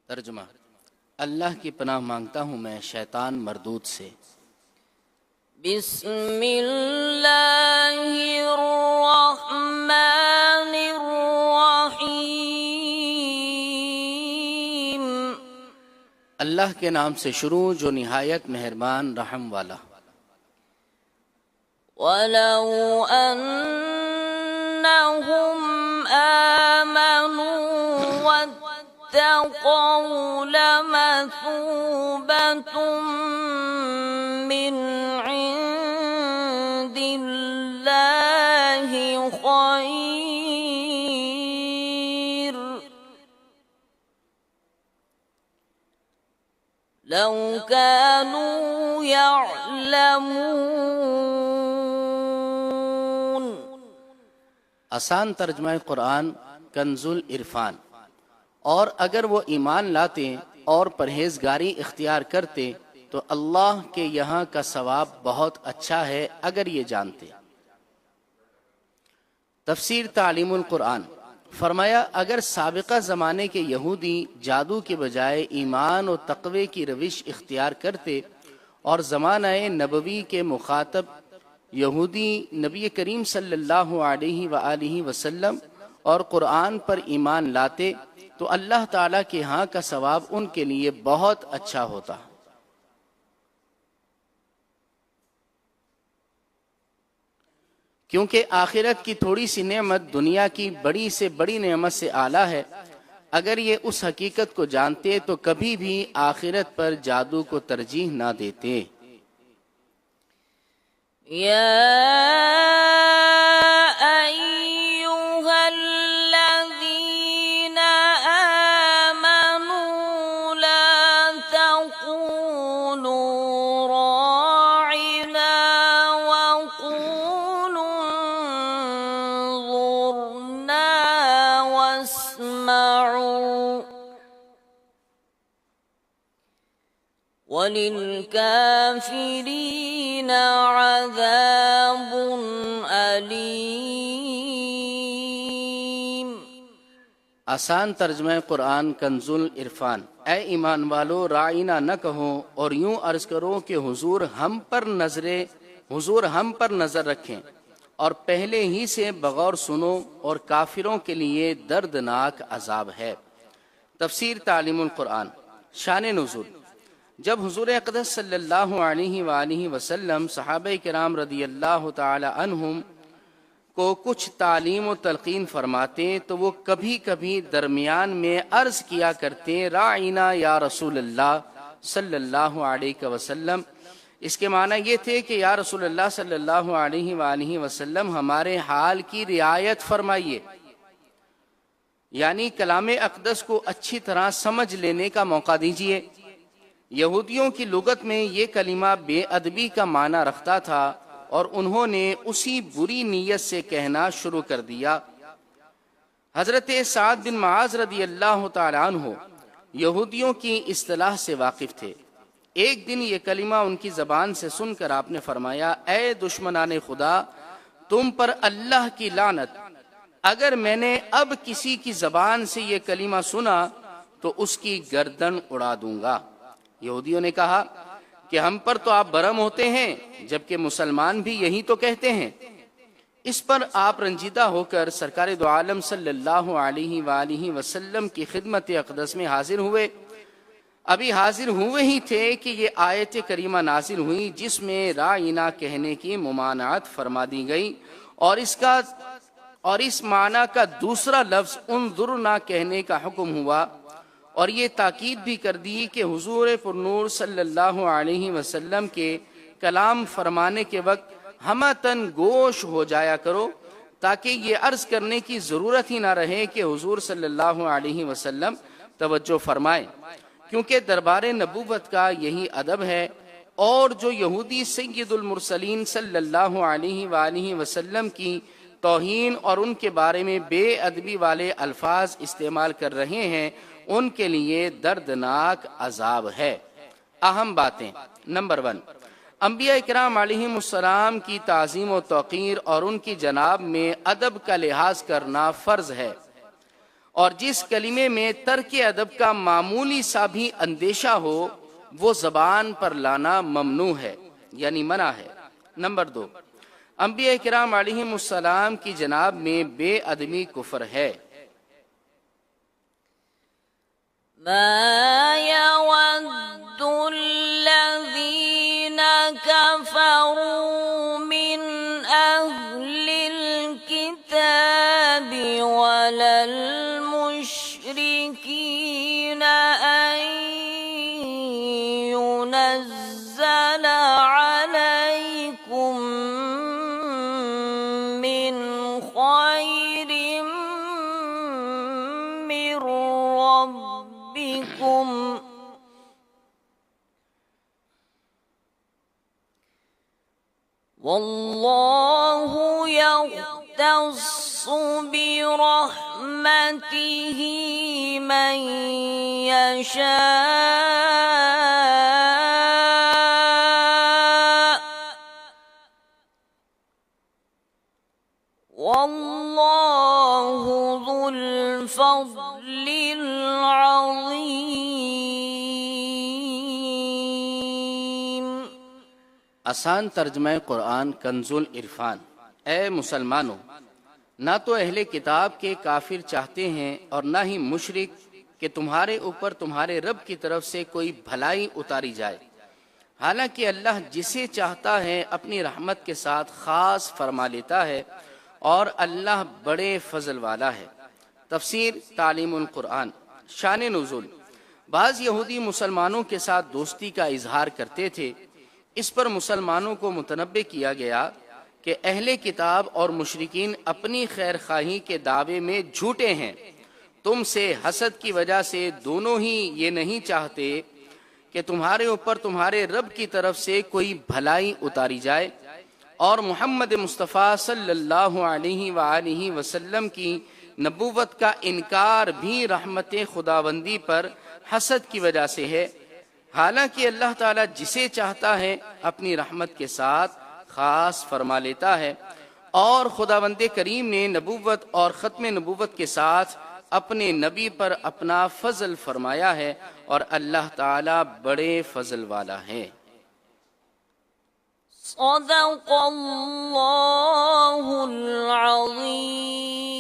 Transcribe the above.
ترجمہ: اللہ کی پناہ مانگتا ہوں میں شیطان مردود سے۔ بسم اللہ الرحمن الرحیم۔ اللہ کے نام سے شروع جو نہایت مہربان رحم والا۔ وَلَوْ أَنَّهُمْ آمَنُوا وَاتَّقَوْا لَمَثُوبَةٌ مِّنْ عِندِ اللَّهِ خَيْرٌ لَوْ كَانُوا يَعْلَمُونَ۔ آسان ترجمہ قرآن کنز العرفان۔ اور اگر وہ ایمان لاتے اور پرہیزگاری اختیار کرتے تو اللہ کے یہاں کا ثواب بہت اچھا ہے اگر یہ جانتے۔ تفسیر تعلیم القرآن۔ فرمایا اگر سابقہ زمانے کے یہودی جادو کے بجائے ایمان و تقوی کی روش اختیار کرتے اور زمانہ نبوی کے مخاطب یہودی نبی کریم صلی اللہ علیہ وآلہ وسلم اور قرآن پر ایمان لاتے تو اللہ تعالیٰ کے ہاں کا ثواب ان کے لیے بہت اچھا ہوتا۔ کیونکہ آخرت کی تھوڑی سی نعمت دنیا کی بڑی سے بڑی نعمت سے اعلیٰ ہے۔ اگر یہ اس حقیقت کو جانتے تو کبھی بھی آخرت پر جادو کو ترجیح نہ دیتے۔ یا ایہا الذین آمنوا لا تقولوا راعنا وقولوا انظرنا واسمعوا وَلِلْكَافِرِينَ عَذَابٌ أَلِيمٌ۔ آسان ترجمہ قرآن کنز العرفان۔ اے ایمان والو رائنا نہ کہو اور یوں عرض کرو کہ حضور ہم پر نظر رکھیں اور پہلے ہی سے بغور سنو اور کافروں کے لیے دردناک عذاب ہے۔ تفسیر تعلیم القرآن۔ شان نزول۔ جب حضور اقدس صلی اللہ علیہ وآلہ وسلم صحابہ کرام رضی اللہ تعالی عنہم کو کچھ تعلیم و تلقین فرماتے تو وہ کبھی کبھی درمیان میں عرض کیا کرتے راعینا یا رسول اللہ صلی اللہ علیہ وسلم۔ اس کے معنی یہ تھے کہ یا رسول اللہ صلی اللہ علیہ وآلہ وسلم ہمارے حال کی رعایت فرمائیے، یعنی کلام اقدس کو اچھی طرح سمجھ لینے کا موقع دیجیے۔ یہودیوں کی لغت میں یہ کلمہ بے ادبی کا معنی رکھتا تھا اور انہوں نے اسی بری نیت سے کہنا شروع کر دیا۔ حضرت سعد بن معاذ رضی اللہ تعالی عنہ یہودیوں کی اصطلاح سے واقف تھے۔ ایک دن یہ کلمہ ان کی زبان سے سن کر آپ نے فرمایا اے دشمنان خدا، تم پر اللہ کی لعنت، اگر میں نے اب کسی کی زبان سے یہ کلمہ سنا تو اس کی گردن اڑا دوں گا۔ یہودیوں نے کہا کہ ہم پر تو آپ برہم ہوتے ہیں جبکہ مسلمان بھی یہی تو کہتے ہیں۔ اس پر آپ رنجیدہ ہو کر سرکار دو عالم صلی اللہ علیہ وآلہ وسلم کی خدمت اقدس میں حاضر ہوئے۔ ابھی حاضر ہوئے ہی تھے کہ یہ آیت کریمہ نازل ہوئی جس میں رائنا کہنے کی ممانعت فرما دی گئی اور اس معنی کا دوسرا لفظ انظرنا کہنے کا حکم ہوا، اور یہ تاکید بھی کر دی کہ حضور پر نور صلی اللہ علیہ وسلم کے کلام فرمانے کے وقت ہمتن گوش ہو جایا کرو تاکہ یہ عرض کرنے کی ضرورت ہی نہ رہے کہ حضور صلی اللہ علیہ وسلم توجہ فرمائیں، کیونکہ دربار نبوت کا یہی ادب ہے۔ اور جو یہودی سید المرسلین صلی اللہ علیہ وآلہ وسلم کی توہین اور ان کے بارے میں بے ادبی والے الفاظ استعمال کر رہے ہیں ان کے لیے دردناک عذاب ہے۔ اہم باتیں۔ نمبر 1، انبیاء اکرام علیہم السلام کی تعظیم و توقیر اور ان کی جناب میں ادب کا لحاظ کرنا فرض ہے۔ اور جس کلمے میں ترک ادب کا معمولی سا بھی اندیشہ ہو وہ زبان پر لانا ممنوع ہے، یعنی منع ہے۔ نمبر 2، انبیاء کرام علیہم السلام کی جناب میں بے ادبی کفر ہے۔ ما يود الذين كفروا من أهل الكتاب ولا المشركين أن ينزل عليكم من خير من ربكم والله يختص برحمته من يشاء والله ذو الفضل العظيم۔ آسان ترجمہ قرآن کنز العرفان۔ اے مسلمانوں، نہ تو اہل کتاب کے کافر چاہتے ہیں اور نہ ہی مشرک کہ تمہارے اوپر تمہارے رب کی طرف سے کوئی بھلائی اتاری جائے، حالانکہ اللہ جسے چاہتا ہے اپنی رحمت کے ساتھ خاص فرما لیتا ہے، اور اللہ بڑے فضل والا ہے۔ تفسیر تعلیم القرآن۔ شان نزول۔ بعض یہودی مسلمانوں کے ساتھ دوستی کا اظہار کرتے تھے، اس پر مسلمانوں کو متنبہ کیا گیا کہ اہل کتاب اور مشرکین اپنی خیر خواہی کے دعوے میں جھوٹے ہیں، تم سے حسد کی وجہ سے دونوں ہی یہ نہیں چاہتے کہ تمہارے اوپر تمہارے رب کی طرف سے کوئی بھلائی اتاری جائے، اور محمد مصطفیٰ صلی اللہ علیہ وآلہ وسلم کی نبوت کا انکار بھی رحمت خداوندی پر حسد کی وجہ سے ہے، حالانکہ اللہ تعالیٰ جسے چاہتا ہے اپنی رحمت کے ساتھ خاص فرما لیتا ہے، اور خداوند کریم نے نبوت اور ختم نبوت کے ساتھ اپنے نبی پر اپنا فضل فرمایا ہے، اور اللہ تعالیٰ بڑے فضل والا ہے۔ صدق اللہ العظیم۔